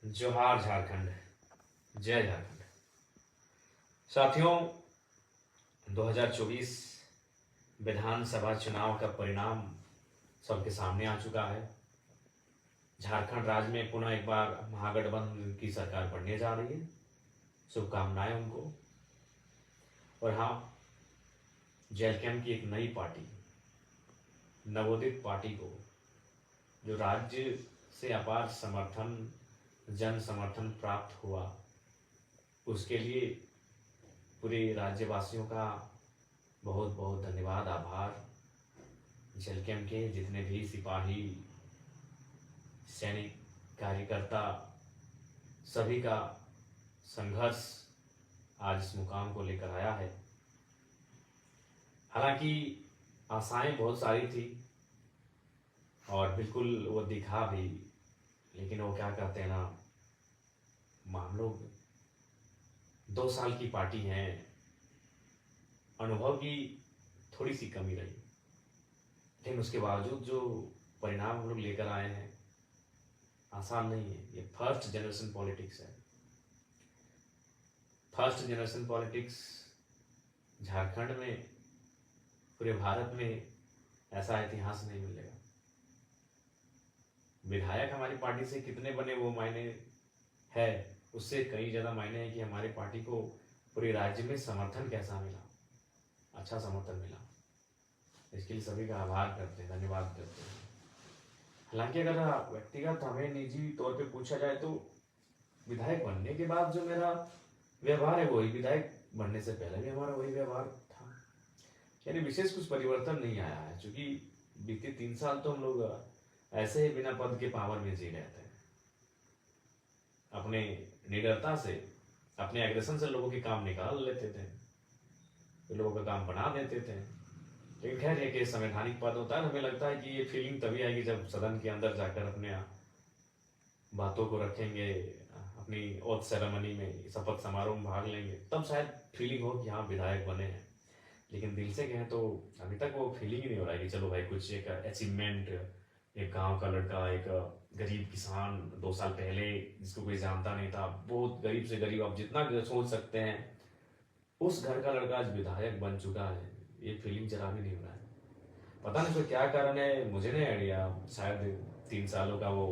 जोहार झारखंड, जय झारखंड। साथियों, 2024 विधानसभा चुनाव का परिणाम सबके सामने आ चुका है। झारखंड राज्य में पुनः एक बार महागठबंधन की सरकार बनने जा रही है। शुभकामनाएं उनको। और हाँ, जेलकैम की एक नई पार्टी, नवोदित पार्टी को, जो राज्य से अपार समर्थन, जन समर्थन प्राप्त हुआ, उसके लिए पूरे राज्यवासियों का बहुत बहुत धन्यवाद, आभार। जेलकैम के जितने भी सिपाही, सैनिक, कार्यकर्ता, सभी का संघर्ष आज इस मुकाम को लेकर आया है। हालांकि आशाएं बहुत सारी थी और बिल्कुल वो दिखा भी, लेकिन वो क्या कहते हैं ना, हम लोग 2 साल की पार्टी हैं, अनुभव की थोड़ी सी कमी रही, लेकिन उसके बावजूद जो परिणाम हम लोग लेकर आए हैं आसान नहीं है। ये फर्स्ट जनरेशन पॉलिटिक्स है। फर्स्ट जनरेशन पॉलिटिक्स झारखंड में, पूरे भारत में ऐसा इतिहास नहीं मिलेगा। विधायक हमारी पार्टी से कितने बने वो मायने है, उससे कई ज़्यादा मायने हैं कि हमारी पार्टी को पूरे राज्य में समर्थन कैसा मिला, अच्छा समर्थन मिला। इसके लिए सभी का आभार करते हैं, धन्यवाद करते हैं। हालांकि अगर व्यक्तिगत हमें निजी तौर पे पूछा जाए तो विधायक बनने के बाद जो मेरा व्यवहार है वही विधायक बनने से पहले भी हमारा वही व्यवहार था। यानी विशेष कुछ परिवर्तन नहीं आया है, क्योंकि बीते 3 साल तो हम लोग ऐसे ही बिना पद के पावर में जी रहे थे। अपने निडरता से, अपने एग्रेशन से लोगों के काम निकाल लेते थे, तो लोगों का काम बना देते थे। लेकिन खैर, एक संवैधानिक पद होता है, हमें लगता है कि ये फीलिंग तभी आएगी जब सदन के अंदर जाकर अपने बातों को रखेंगे, अपनी ओथ सेरेमनी में, शपथ समारोह में भाग लेंगे, तब शायद फीलिंग हो कि हाँ विधायक बने हैं। लेकिन दिल से कहें तो अभी तक वो फीलिंग ही नहीं हो रहा है कि चलो भाई कुछ एक अचीवमेंट, एक गांव का लड़का, एक गरीब किसान 2 साल पहले जिसको कोई जानता नहीं था, बहुत गरीब से गरीब, आप जितना सोच सकते हैं, उस घर का लड़का आज विधायक बन चुका है। ये फीलिंग जरा भी नहीं हो रहा है। पता नहीं तो क्या कारण है, मुझे नहीं आइडिया। शायद 3 सालों का वो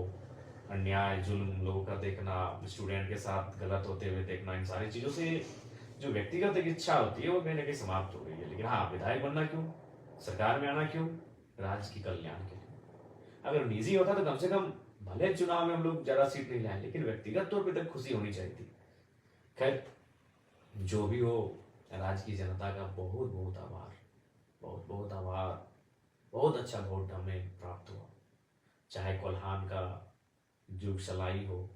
अन्याय, जुल्म लोगों का देखना, स्टूडेंट के साथ गलत होते हुए देखना, इन सारी चीज़ों से जो व्यक्तिगत एक इच्छा होती है वो कहीं ना कहीं समाप्त हो गई है। लेकिन हाँ, विधायक बनना क्यों, सरकार में आना क्यों, राज्य की कल्याण के लिए। अगर निजी होता तो कम से कम, भले चुनाव में हम लोग ज़्यादा सीट नहीं लाए, लेकिन व्यक्तिगत तौर पर तक खुशी होनी चाहिए थी। खैर, जो भी हो, राज्य की जनता का बहुत बहुत आभार, बहुत बहुत आभार। बहुत अच्छा वोट हमें प्राप्त हुआ। चाहे कोल्हान का जुगसलाई हो,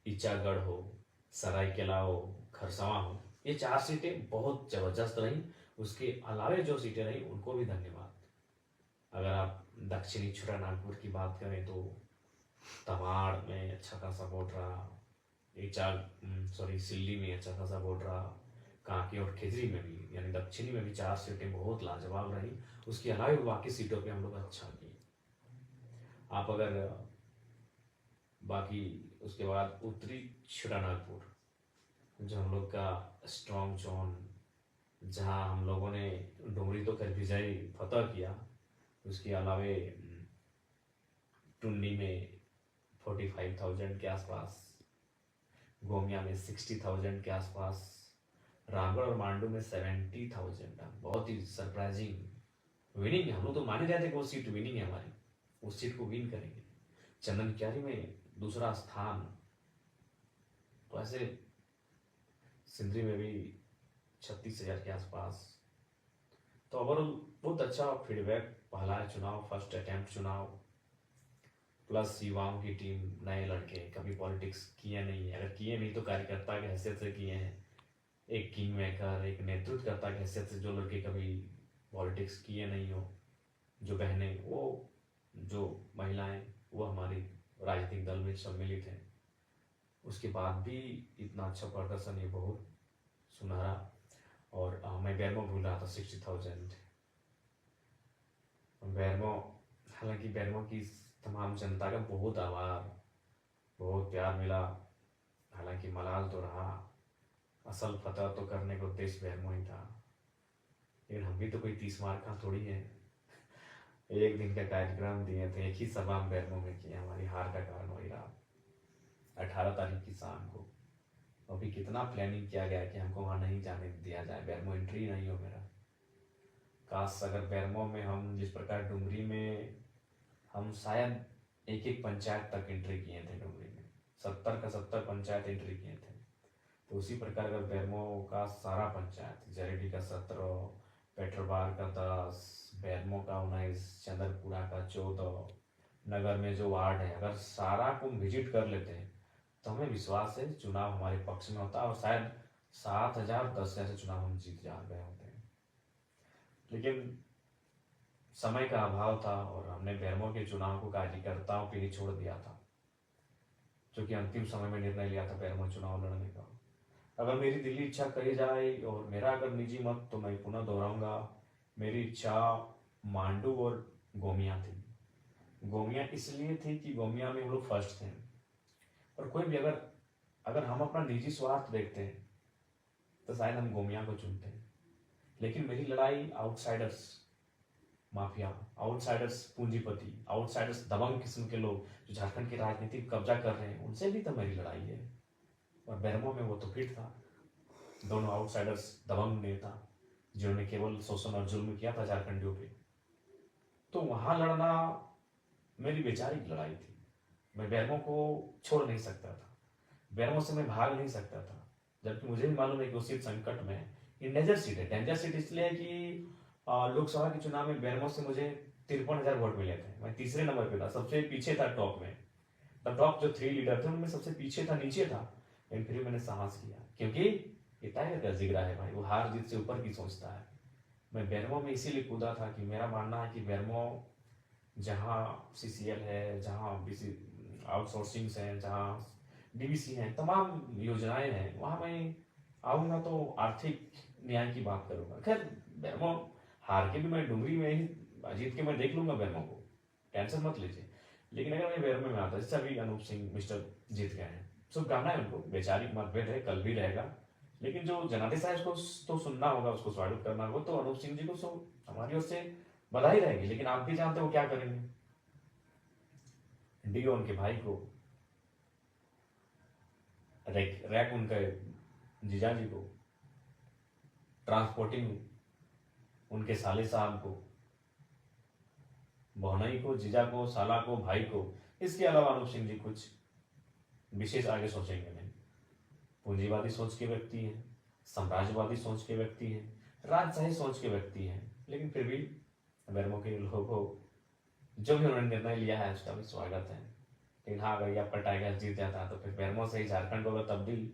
ईचागढ़ हो, सरायकेला हो, खरसवां हो, ये 4 सीटें बहुत जबरदस्त रही। उसके अलावे जो सीटें रही उनको भी धन्यवाद। अगर आप दक्षिणी छोटानागपुर की बात करें तो तमाड़ में अच्छा खासा वोट रहा, सिल्ली में अच्छा खासा वोट रहा, कांके और खिजरी में भी, यानी दक्षिणी में भी 4 सीटें बहुत लाजवाब रही। उसके अलावा बाकी सीटों पे हम लोग अच्छा किए। आप अगर बाकी उसके बाद उत्तरी छोटानागपुर, जो हम लोग का स्ट्रॉन्ग जोन, जहाँ हम लोगों ने डुमरी तो कर विजय फतह किया, उसके अलावे टुंडी में 45,000 के आसपास, गोमिया में 60,000 के आसपास, रामगढ़ और मांडू में 70,000। बहुत ही सरप्राइजिंग विनिंग है। हम लोग तो मान ही रहे थे कि वो सीट विनिंग है हमारी, उस सीट को विन करेंगे। चंदन क्यारी में दूसरा स्थान, तो ऐसे सिंदरी में भी 36,000 के आसपास। तो ओवरऑल बहुत अच्छा फीडबैक। पहला चुनाव, फर्स्ट अटेम्प्ट चुनाव, प्लस युवाओं की टीम, नए लड़के, कभी पॉलिटिक्स किए नहीं है, अगर किए नहीं तो कार्यकर्ता की हैसियत से किए हैं। एक किंग मेकर, एक नेतृत्वकर्ता की हैसियत से जो लड़के कभी पॉलिटिक्स किए नहीं हो, जो बहनें, वो जो महिलाएं, वो हमारी राजनीतिक दल में सम्मिलित हैं, उसके बाद भी इतना अच्छा प्रदर्शन, ये बहुत सुनहरा। और मैं बैरमो भूल रहा था, 60,000 बैरमो। हालांकि बैरमो की तमाम जनता का बहुत आभार। बहुत प्यार मिला। हालांकि मलाल तो रहा, असल फतह तो करने का उद्देश्य बहरमो ही था। लेकिन हम भी तो कोई 30 मार का थोड़ी है। एक दिन का कार्यक्रम दिए थे, एक ही सभा हम बहरमो में किए, हमारी हार का कारण वही रहा। 18 तारीख की शाम को अभी कितना प्लानिंग किया गया कि हमको वहाँ नहीं जाने दिया जाए, बैरमो एंट्री नहीं हो मेरा। काश अगर बैरमो में हम जिस प्रकार डुमरी में हम शायद एक एक पंचायत तक एंट्री किए थे, डुमरी में 70 का 70 पंचायत एंट्री किए थे, तो उसी प्रकार अगर बैरमो का सारा पंचायत, जरेडी का 17, पेट्रोबार का 10, बैरमो का 19, चंद्रपुरा का 14, नगर में जो वार्ड है, अगर सारा को विजिट कर लेते हैं तो हमें विश्वास है चुनाव हमारे पक्ष में होता है और शायद 7,000 10,000 से चुनाव हम जीत जा गए होते हैं। लेकिन समय का अभाव था और हमने बैरमो के चुनाव को कार्यकर्ताओं पे ही छोड़ दिया था, जो कि अंतिम समय में निर्णय लिया था बैरमो चुनाव लड़ने का। अगर मेरी दिली इच्छा कही जाए और मेरा अगर निजी मत, तो मैं पुनः दोहराऊंगा, मेरी इच्छा मांडू और गोमिया थी। गोमिया इसलिए थी कि गोमिया में हम लोग फर्स्ट थे, और कोई भी अगर अगर हम अपना निजी स्वार्थ देखते हैं तो शायद हम गोमिया को चुनते हैं। लेकिन मेरी लड़ाई आउटसाइडर्स, माफिया, आउटसाइडर्स पूंजीपति, आउटसाइडर्स दबंग किस्म के लोग जो झारखंड की राजनीति कब्जा कर रहे हैं, उनसे भी तो मेरी लड़ाई है। और बैरमो में वो तो फिट था, दोनों आउटसाइडर्स दबंग नेता जिन्होंने केवल शोषण और जुल्म किया था झारखंडियों पे, तो वहां लड़ना मेरी वैचारिक लड़ाई थी। मैं बैरमो को छोड़ नहीं सकता था, बैरमो से मैं भाग नहीं सकता था, जबकि मुझे भी मालूम है कि वो सीट संकट में है। ये डेंजर सीट है। डेंजर सीट इसलिए है कि लोकसभा के चुनाव में बैरमो से मुझे 53,000 वोट मिले थे। मैं तीसरे नंबर पे था, सबसे पीछे था टॉप में। द टॉप जो 3 लीडर थे उनमें सबसे पीछे था, नीचे था। लेकिन फिर मैंने साहस किया, क्योंकि ये टाइगर का जिगरा है भाई, वो हार जीत से ऊपर की सोचता है। मैं बैरमो में इसीलिए कूदा था कि मेरा मानना है कि बैरमो जहाँ सीसीएल है, जहाँ बीसी आउटसोर्सिंग है, जहाँ डीबीसी है, तमाम योजनाएं हैं, वहाँ मैं आऊँगा तो आर्थिक न्याय की बात करूँगा। खैर बैरमो हार के भी मैं डुमरी में ही जीत के मैं देख लूंगा बैरमो को, टेंशन मत लीजिए। लेकिन अगर मैं बैरमो में आता, जैसे अभी अनूप सिंह मिस्टर जीत गए हैं, शुभकामनाएं उनको। वैचारिक मतभेद है, कल भी रहेगा, लेकिन जो जनादेश है उसको तो सुनना होगा, उसको स्वागत करना होगा। तो अनूप सिंह जी को हमारी ओर से बधाई रहेगी। लेकिन आप भी जानते हो क्या करेंगे, डीओ उनके भाई को, रैक उनके जीजा जी को, ट्रांसपोर्टिंग उनके साले साहब को, बहनई को, जीजा को, साला को, भाई को। इसके अलावा अनूप सिंह जी कुछ विशेष आगे सोचेंगे नहीं। पूंजीवादी सोच के व्यक्ति हैं, साम्राज्यवादी सोच के व्यक्ति हैं, राजशाही सोच के व्यक्ति हैं, लेकिन फिर भी बैरमो के लोगों को जो भी उन्होंने निर्णय लिया है उसका भी स्वागत है। लेकिन हाँ, अगर आपका टाइगर जीत जाता है तो फिर बैरमो से ही झारखंड को अगर तब्दील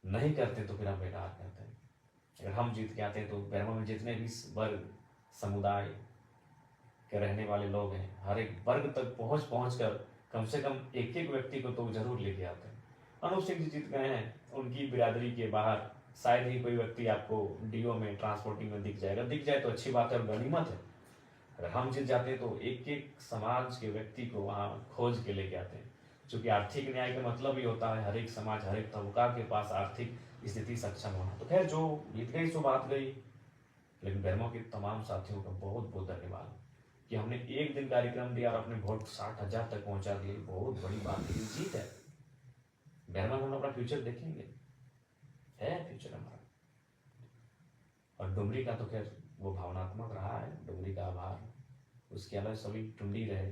नहीं करते तो फिर हम बेकार करते हैं। अगर हम जीत के आते हैं तो बैरमो में जितने भी वर्ग समुदाय के रहने वाले लोग हैं, हर एक वर्ग तक पहुंच कर कम से कम एक एक व्यक्ति को तो जरूर लेके आते हैं। अनूप सिंह जी जीत गए हैं, उनकी बिरादरी के बाहर शायद ही कोई व्यक्ति आपको डीओ में, ट्रांसपोर्टिंग में दिख जाएगा। दिख जाए तो अच्छी बात है और गनीमत है। अगर हम जीत जाते हैं तो एक एक समाज के व्यक्ति को वहाँ खोज के लेके आते हैं, क्योंकि आर्थिक न्याय का मतलब ही होता है हर एक समाज, हर एक तबका के पास आर्थिक स्थिति सक्षम होना। तो खैर, जो जीत गई सो बात गई। लेकिन बैरमो के तमाम साथियों का बहुत बहुत धन्यवाद कि हमने एक दिन कार्यक्रम दिया और अपने वोट 60,000 तक पहुंचा दिए। बहुत बड़ी बात है, ये जीत है। बैरमो में हम अपना फ्यूचर देखेंगे, है फ्यूचर हमारा। और डुमरी का तो खैर वो भावनात्मक रहा है, डुमरी का आभार। उसके अलावा सभी टुंडी रहे,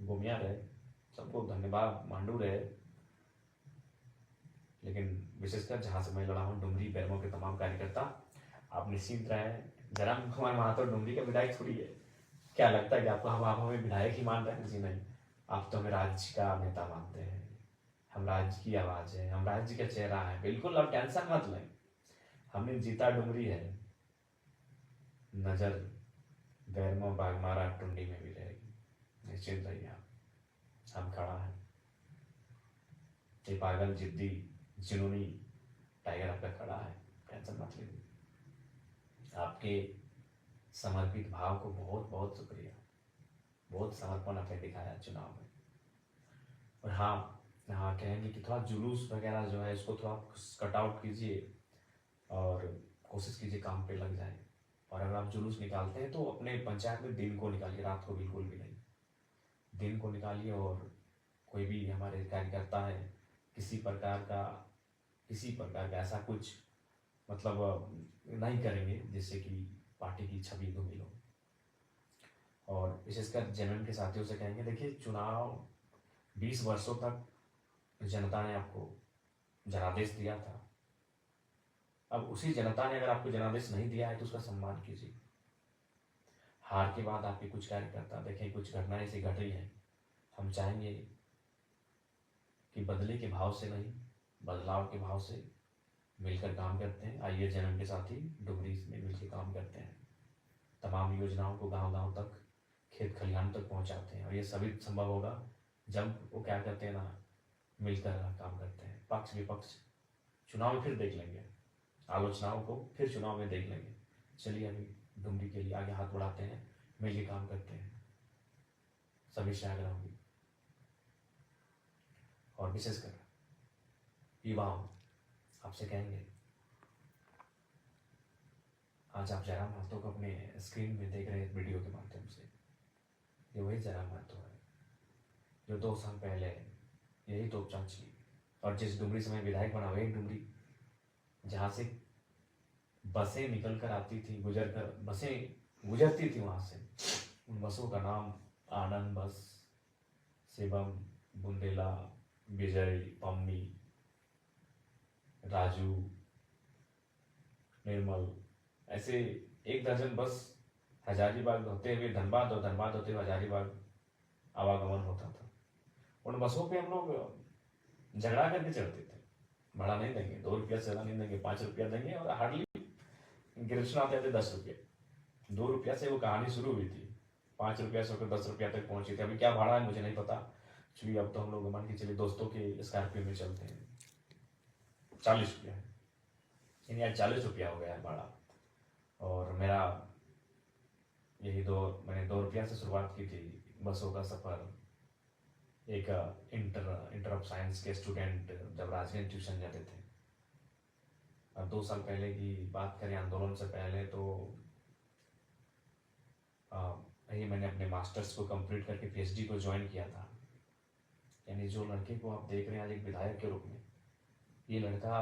गोमिया रहे, सबको धन्यवाद, मांडू रहे। लेकिन विशेषकर जहाँ से मैं लड़ा हूँ, डुमरी बैरमो के तमाम कार्यकर्ता, आप निश्चिंत रहे। जरा कुमार महातो डुमरी का विधायक थोड़ी है। क्या लगता है कि आपको आप हमें विधायक ही मान रहे हैं? जी नहीं, आप तो हमें राज्य का नेता मानते हैं। हम राज्य की आवाज है, हम राज्य का चेहरा है। बिल्कुल आप टेंशन मत लें, हमने जीता डुमरी है, नजर बैरमो, बागमारा, टुंडी में भी रहेगी। निश्चित रहिए आप, हम खड़ा है। ये पागल जिद्दी जुनूनी टाइगर आपका खड़ा है, टेंशन मत लीजिए। आपके समर्पित भाव को बहुत बहुत शुक्रिया। बहुत समर्पण आपने दिखाया चुनाव में। और हाँ, हाँ, कहेंगे कि थोड़ा जुलूस वगैरह जो है इसको थोड़ा कट आउट कीजिए और कोशिश कीजिए काम पे लग जाए। और अगर आप जुलूस निकालते हैं तो अपने पंचायत में दिन को निकालिए, रात को बिल्कुल भी नहीं। दिन को निकालिए और कोई भी हमारे कार्यकर्ता है किसी प्रकार का ऐसा कुछ मतलब नहीं करेंगे जिससे कि पार्टी की छवि धूमिल हो। और विशेषकर जेएमएम के साथियों से कहेंगे, देखिए चुनाव 20 वर्षों तक जनता ने आपको जनादेश दिया था। अब उसी जनता ने अगर आपको जनादेश नहीं दिया है तो उसका सम्मान कीजिए। हार के बाद आपके कुछ कार्यकर्ता देखें कुछ घटनाएं ऐसी घट रही हैं, हम चाहेंगे कि बदले के भाव से नहीं बदलाव के भाव से मिलकर काम करते हैं। आइए जेएमएम के साथी डुमरी में मिलकर काम करते हैं, तमाम योजनाओं को गांव-गांव तक खेत खलिहान तक पहुंचाते हैं। और ये सभी संभव होगा जब वो क्या करते हैं ना, मिलकर काम करते हैं। पक्ष विपक्ष चुनाव में फिर देख लेंगे, आलोचनाओं को फिर चुनाव में देख लेंगे। चलिए अभी डुमरी के लिए आगे हाथ बढ़ाते हैं, मिलकर काम करते हैं। सभी से आग्रह होगी और विशेषकर युवाओं आपसे कहेंगे, आज आप जयराम महतो को अपने स्क्रीन में देख रहे हैं वीडियो के माध्यम से। ये वही जयराम महतो है जो 2 साल पहले यही तोपचांची और जिस डुमरी से मैं विधायक बना वही डुमरी जहाँ से बसें निकल कर आती थी, बसें गुजरती थी वहाँ से। उन बसों का नाम आनंद बस, शिवम, बुंदेला, विजय, पम्मी, राजू, निर्मल, ऐसे 1 दर्जन बस हजारीबाग होते हुए धनबाद और धनबाद होते हुए हजारीबाग आवागमन होता था। उन बसों पे हम लोग झगड़ा करके चढ़ते थे, भाड़ा नहीं देंगे, 2 रुपया से ज़्यादा नहीं देंगे, 5 रुपया देंगे। और हार्डली गिरफ्तार आते थे 10 रुपये। 2 रुपया से वो कहानी शुरू हुई थी, 5 रुपया से होकर 10 रुपया तक पहुंची थी। अभी क्या भाड़ा है मुझे नहीं पता, क्योंकि अब तो हम लोग मान के चलिए दोस्तों के स्कॉर्पियो में चलते हैं। 40 रुपया है, यानी आज 40 रुपया हो गया है भाड़ा। और मेरा मैंने 2 रुपया से शुरुआत की थी बसों का सफ़र। एक इंटर ऑफ साइंस के स्टूडेंट जब राजगंज ट्यूशन जाते थे, अब 2 साल पहले की बात करें, आंदोलन से पहले, तो यही मैंने अपने मास्टर्स को कंप्लीट करके पीएचडी को ज्वाइन किया था। यानी जो लड़के को आप देख रहे हैं आज एक विधायक के रूप में, ये लड़का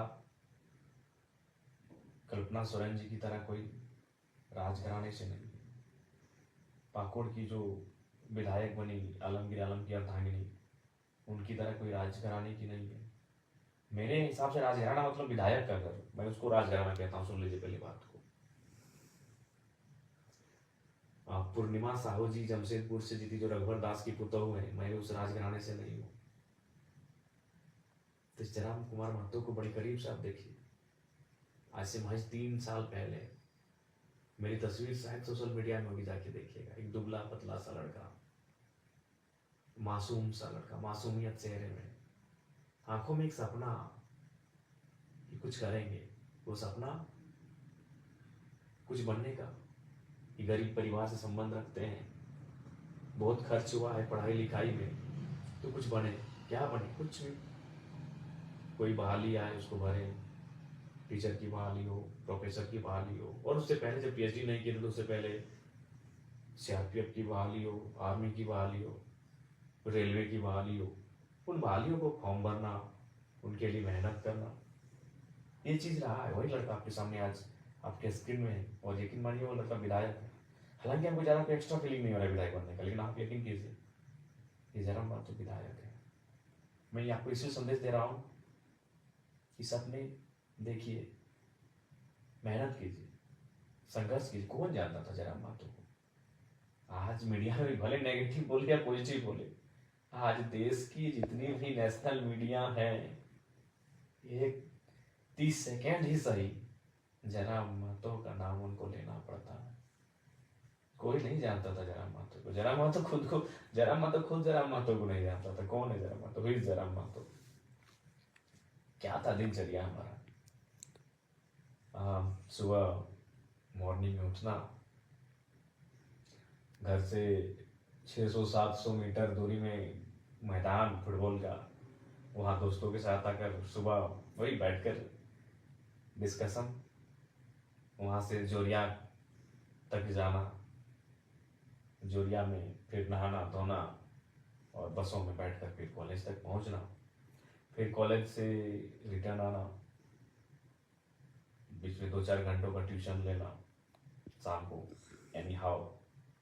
कल्पना सोरेन जी की तरह कोई राजघराने से नहीं है। पाकुड़ की जो विधायक बनी आलमगीर आलम की अर्धांगिनी, उनकी तरह कोई राजघराने की नहीं है। मेरे हिसाब से राजघराना मतलब विधायक का घर, मैं उसको राजघराना कहता हूँ। सुन लीजिए पहली बात को। पूर्णिमा साहू जी जमशेदपुर से जीती, जो रघुवर दास की पुतोहू है, मैं उस राजघराने से नहीं हूँ। तो जयराम कुमार महतो को बड़ी करीब से आप देखिए। आज से महज 3 साल पहले मेरी तस्वीर शायद सोशल मीडिया में होगी, जाके देखिएगा। एक दुबला पतला सा लड़का, मासूम सा लड़का, मासूमियत चेहरे में, आंखों में एक सपना कि कुछ करेंगे। वो सपना कुछ बनने का, कि गरीब परिवार से संबंध रखते हैं, बहुत खर्च हुआ है पढ़ाई लिखाई में, तो कुछ बने। क्या बने? कुछ भी। कोई बहाली आए उसको भरे, टीचर की बहाली हो, प्रोफेसर की बहाली हो। और उससे पहले जब पीएचडी नहीं किए थे तो उससे पहले सीआरपीएफ की बहाली हो, आर्मी की बहाली हो, रेलवे की बहाली हो। उन बहालियों को फॉर्म भरना, उनके लिए मेहनत करना, ये चीज़ रहा है। वही लड़का आपके सामने आज आपके स्क्रीन में है। और यकीन मानिए वो लड़का विधायक है। हालांकि हमको ज़्यादा कोई एक्स्ट्रा फीलिंग नहीं हो रहा है विधायक बनने का, लेकिन आप यकीन कीजिए ये जयराम महतो विधायक है। मैं ये आपको इसलिए संदेश दे रहा हूँ कि सपने देखिए, मेहनत कीजिए, संघर्ष कीजिए। कौन जानता था जयराम महतो को? आज मीडिया में भले नेगेटिव बोले या पॉजिटिव बोले, आज देश की जितनी भी नेशनल मीडिया है, एक 30 सेकेंड ही सही जयराम महतो का नाम उनको लेना पड़ता है। कोई नहीं जानता था जयराम महतो को। जयराम महतो खुद जयराम महतो को नहीं जानता था। कौन है जयराम महतो? फिर जयराम महतो क्या था दिनचर्या हमारा? सुबह मॉर्निंग में उठना, घर से 600-700 मीटर दूरी में मैदान फुटबॉल का, वहाँ दोस्तों के साथ आकर सुबह वही बैठकर डिस्कशन, वहाँ से जोरिया तक जाना, जोरिया में फिर नहाना धोना और बसों में बैठकर फिर कॉलेज तक पहुँचना, फिर कॉलेज से रिटर्न आना, बीच में 2-4 घंटों का ट्यूशन लेना, शाम को एनी हाउ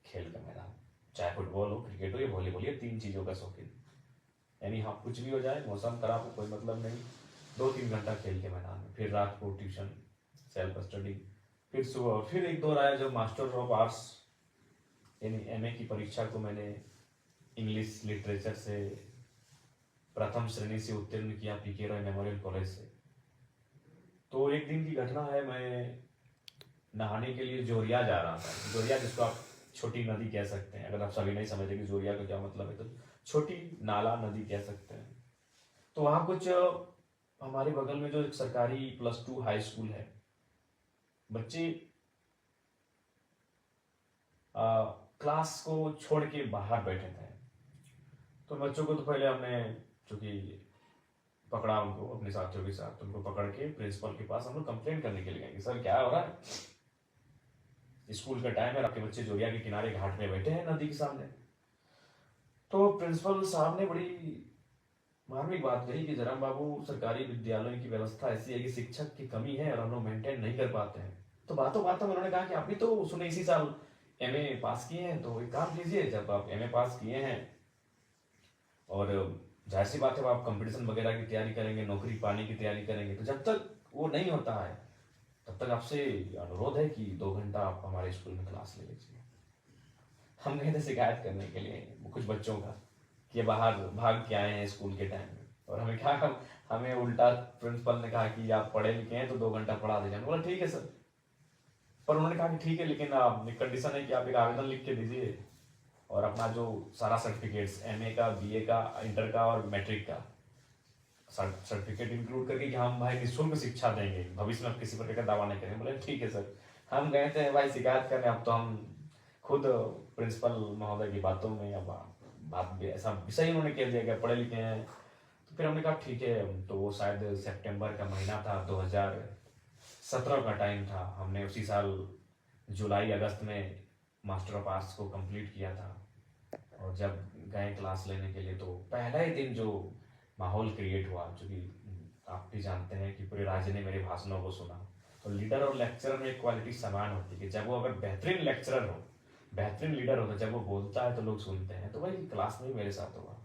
खेल का मैदान, चाहे फुटबॉल हो क्रिकेट हो या वॉलीबॉल, ये 3 चीज़ों का शौकीन। एनी हाउ कुछ भी हो जाए, मौसम खराब हो कोई मतलब नहीं, 2-3 घंटा खेल के मैदान में, फिर रात को ट्यूशन, सेल्फ स्टडी, फिर सुबह फिर एक दौर आया जब मास्टर ऑफ आर्ट्स यानी एमए की परीक्षा को मैंने इंग्लिश लिटरेचर से प्रथम श्रेणी से उत्तीर्ण किया पीके रॉय मेमोरियल कॉलेज से। तो एक दिन की घटना है, मैं नहाने के लिए जोरिया जा रहा था। जोरिया जिसको आप छोटी नदी कह सकते हैं, अगर आप सभी नहीं समझते कि जोरिया का क्या मतलब है, तो छोटी नाला नदी कह सकते हैं। तो वहाँ कुछ हमारे बगल में जो एक सरकारी +2 हाई स्कूल है, बच्चे क्लास को छोड़ के बाहर बैठे थे। तो बच्चों को तो पहले हमने चूंकि पकड़ा उनको अपने साथियों के साथ, उनको पकड़ के प्रिंसिपल के पास हम लोग कंप्लेंट करने के लिए गए कि सर क्या हो रहा है, स्कूल का टाइम है, आपके बच्चे जोरिया के किनारे घाट में बैठे हैं नदी के सामने। तो प्रिंसिपल साहब ने बड़ी मार्मिक बात कही कि जराम बाबू, सरकारी विद्यालयों की व्यवस्था ऐसी है कि शिक्षक की कमी है और हम लोग मेंटेन नहीं कर पाते हैं। तो बातों बातों में उन्होंने कहा कि आप भी तो सुने इसी साल एमए पास किए हैं, तो एक काम कीजिए, जब आप एमए पास किए हैं और जाहिर सी बात है आप कंपटीशन वगैरह की तैयारी करेंगे, नौकरी पाने की तैयारी करेंगे, तो जब तक वो नहीं होता है तब तक आपसे अनुरोध है कि 2 घंटा आप हमारे स्कूल में क्लास ले लीजिए। हम गए थे शिकायत करने के लिए कुछ बच्चों का कि बाहर भाग के आए हैं स्कूल के टाइम में, और हमें क्या, हमें उल्टा प्रिंसिपल ने कहा कि आप पढ़े लिखे हैं तो 2 घंटा पढ़ा दीजिए। बोला ठीक है सर, पर उन्होंने कहा कि ठीक है, लेकिन आप कंडीशन है कि आप एक आवेदन लिख के दीजिए और अपना जो सारा सर्टिफिकेट्स एमए का, बीए का, इंटर का और मैट्रिक का सर्टिफिकेट इंक्लूड करके कि हम भाई निःशुल्क शिक्षा देंगे, भविष्य में आप किसी प्रकार का दावा नहीं करेंगे। बोले ठीक है सर। हम गए थे भाई शिकायत करने, अब तो हम खुद प्रिंसिपल महोदय की बातों में अब बात भी ऐसा विषय उन्होंने कह दिया कि पढ़े लिखे हैं। तो फिर हमने कहा ठीक है, तो वो शायद सितंबर का महीना था, 2017 का टाइम था। हमने उसी साल जुलाई अगस्त में मास्टर ऑफ आर्ट्स को कंप्लीट किया था। और जब गए क्लास लेने के लिए तो पहला ही दिन जो माहौल क्रिएट हुआ, चूंकि आप भी जानते हैं कि पूरे राज्य ने मेरे भाषणों को सुना, तो लीडर और लेक्चरर में एक क्वालिटी समान होती है कि जब वो अगर बेहतरीन लेक्चरर हो, बेहतरीन लीडर हो, तो जब वो बोलता है तो लोग सुनते हैं। तो वही क्लास में मेरे साथ हुआ।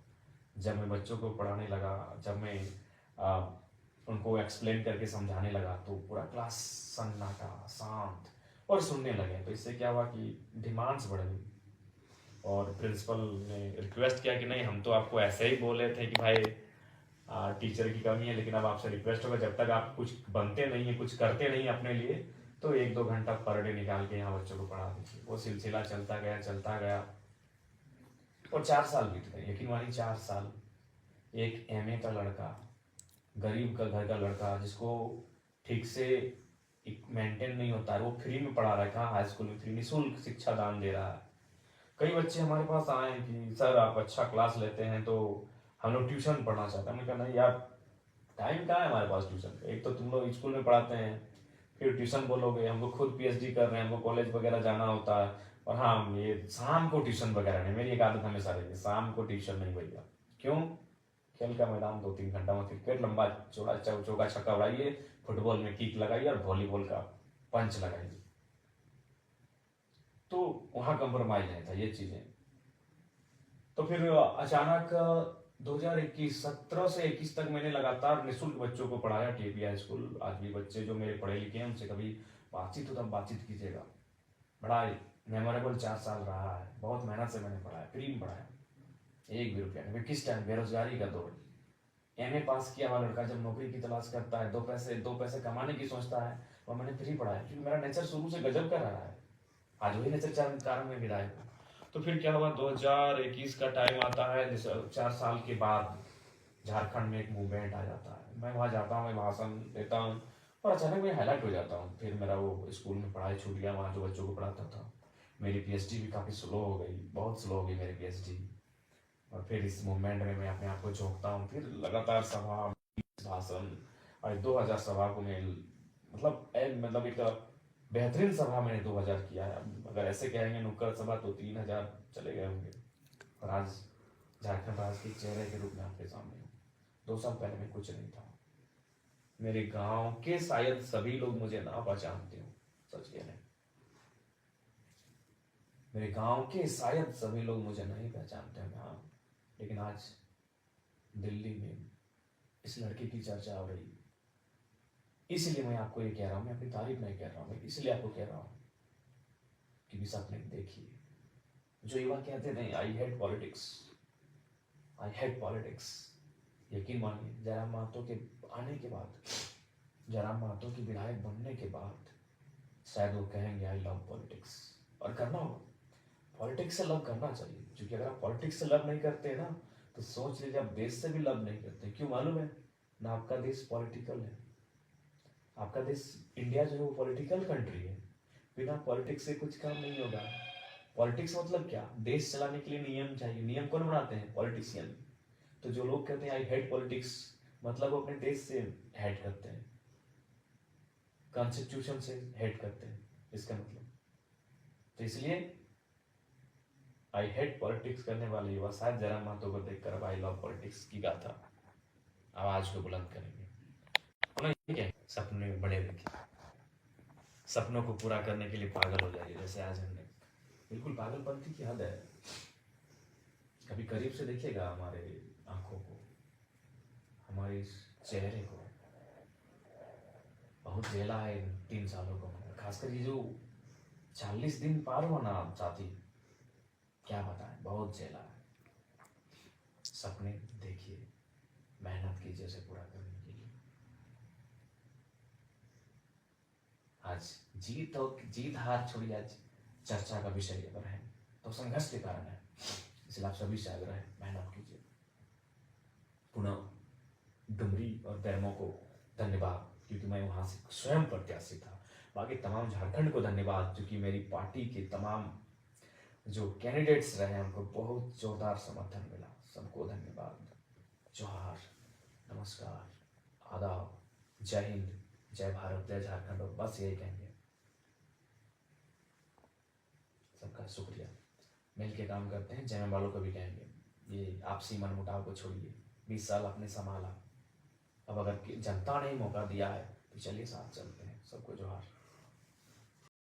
जब मैं बच्चों को पढ़ाने लगा, जब मैं उनको एक्सप्लेन करके समझाने लगा, तो पूरा क्लास सन्नाटा शांत और सुनने लगे। तो इससे क्या हुआ कि डिमांड्स बढ़ गई और प्रिंसिपल ने रिक्वेस्ट किया कि नहीं, हम तो आपको ऐसे ही बोले थे कि भाई टीचर की कमी है, लेकिन अब आपसे रिक्वेस्ट होगा जब तक आप कुछ बनते नहीं है, कुछ करते नहीं अपने लिए, तो 1-2 घंटा पर डे निकाल के यहाँ बच्चों को पढ़ा दीजिए। वो सिलसिला चलता गया चलता गया और 4 साल बीत गए। यकीन मानिए 4 साल। एक एमए का लड़का, गरीब का घर का लड़का, जिसको ठीक से मेंटेन नहीं होता है, वो फ्री में पढ़ा रहा है। कहाँ हाई स्कूल में फ्री निःशुल्क शिक्षा दान दे रहा है। कई बच्चे हमारे पास आए हैं कि सर आप अच्छा क्लास लेते हैं तो हम लोग ट्यूशन पढ़ना चाहते हैं। हमने कहा नहीं यार, टाइम कहाँ है हमारे पास ट्यूशन का, एक तो तुम लोग स्कूल में पढ़ाते हैं, फिर ट्यूशन बोलोगे, हमको खुद पीएचडी कर रहे हैं, हमको कॉलेज वगैरह जाना होता है, और हाँ ये शाम को ट्यूशन वगैरह नहीं। मेरी एक आदत हमेशा रही है, शाम को ट्यूशन नहीं भैया। क्यों? खेल का मैदान 2-3 घंटा में क्रिकेट लंबा चौड़ा चौका छक्का उड़ाइए, फुटबॉल में किक लगाइए और वॉलीबॉल का पंच लगाइए। तो वहाँ कंप्रोमाइज नहीं था ये चीजें। तो फिर अचानक 2021 17 से 21 तक मैंने लगातार निःशुल्क बच्चों को पढ़ाया टीपीआई स्कूल। आज भी बच्चे जो मेरे पढ़े लिखे हैं उनसे कभी बातचीत हो तब बातचीत कीजिएगा। बड़ा मेमोरेबल 4 साल रहा है। बहुत मेहनत से मैंने पढ़ाया, फ्री में पढ़ाया, 1 भी रुपया नहीं। किस टाइम बेरोजगारी का दौर, एमए पास किया हुआ लड़का जब नौकरी की तलाश करता है, 2 पैसे कमाने की सोचता है, और मैंने फ्री पढ़ाया क्योंकि मेरा नेचर शुरू से गजब का रहा है। आज वही नेचर कारण में मिला है। तो फिर क्या हुआ, 2021 का टाइम आता है, जैसे 4 साल के बाद झारखंड में एक मूवमेंट आ जाता है। मैं वहाँ जाता हूँ, मैं भाषण देता हूँ और अचानक मैं हाईलाइट हो जाता हूँ। फिर मेरा वो स्कूल में पढ़ाई छूट गया, वहाँ जो बच्चों को पढ़ाता था। मेरी पीएचडी भी काफ़ी स्लो हो गई, बहुत स्लो हो गई मेरी पीएचडी। और फिर इस मूवमेंट में मैं अपने आप को झोंकता हूँ, फिर लगातार सभा, भाषण, और 2000 सभा को मैं मतलब एक बेहतरीन सभा मैंने 2000 किया है। अगर ऐसे कहेंगे नुक्कड़ सभा तो 3000 चले गए होंगे। और आज झारखंड राज्य के चेहरे के रूप में आपके सामने हूँ। 2 साल पहले मैं कुछ नहीं था। मेरे गांव के शायद सभी लोग मुझे ना पहचानते हो, सच कह रहे। मेरे गांव के शायद सभी लोग मुझे नहीं पहचानते हैं, हाँ। लेकिन आज दिल्ली में इस लड़के की चर्चा हो रही है। इसलिए मैं आपको ये कह रहा हूं, मैं अपनी तारीफ नहीं कह रहा हूं, मैं इसलिए आपको कह रहा हूं कि सपने देखिए। जो युवा कहते थे I hate politics, I hate politics, यकीन मानिए जयराम महतो के आने के बाद, जयराम महतो की विधायक बनने के बाद शायद वो कहेंगे आई लव पॉलिटिक्स। और करना होगा, पॉलिटिक्स से लव करना चाहिए, क्योंकि अगर आप पॉलिटिक्स से लव नहीं करते ना तो सोच लीजिए आप देश से भी लव नहीं करते। क्यों मालूम है ना? आपका देश पॉलिटिकल है, आपका देश इंडिया जो है वो पॉलिटिकल कंट्री है। बिना पॉलिटिक्स से कुछ काम नहीं होगा। पॉलिटिक्स मतलब क्या? देश चलाने के लिए नियम चाहिए। नियम कौन बनाते हैं? पॉलिटिशियन। तो जो लोग कहते हैं आई हेट पॉलिटिक्स, मतलब वो अपने देश से हेट करते हैं, कॉन्स्टिट्यूशन से हेट करते हैं, इसका मतलब। तो इसलिए आई हेट पॉलिटिक्स करने वाले युवा शायद जयराम महतो को देखकर अब आई लव पॉलिटिक्स की गाथा आवाज को बुलंद करेंगे। सपने बड़े देखिए, सपनों को पूरा करने के लिए पागल हो जाइए, जैसे आज हमने। बिल्कुल पागलपंथी की हद है। कभी करीब से देखिएगा हमारे आंखों को, हमारे इस चेहरे को। बहुत झेला है इन 3 सालों को, खासकर ये जो 40 दिन पार हुआ ना साथी, क्या बताएं, बहुत झेला है। सपने देखिए, मेहनत कीजिए उसे पूरा करने के लिए। आज जीत हार छोड़िए, आज चर्चा का विषय अगर है तो संघर्ष के कारण है। इसलिए आप सभी से आग्रह है, मेहनत कीजिए। पुनः डुमरी और बैरमो को धन्यवाद, क्योंकि मैं वहां से स्वयं प्रत्याशी था। बाकी तमाम झारखंड को धन्यवाद, क्योंकि मेरी पार्टी के तमाम जो कैंडिडेट्स रहे उनको बहुत जोरदार समर्थन मिला। सबको धन्यवाद। जोहार, नमस्कार, आदाब, जय हिंद, जय भारत, जय झारखंड। और बस यही कहेंगे, सबका शुक्रिया। मिल के काम करते हैं। जय वालों को भी कहेंगे, ये आपसी मनमुटाव को छोड़िए। 20 साल आपने संभाला, अब अगर जनता ने मौका दिया है तो चलिए साथ चलते हैं। सबको जोहार।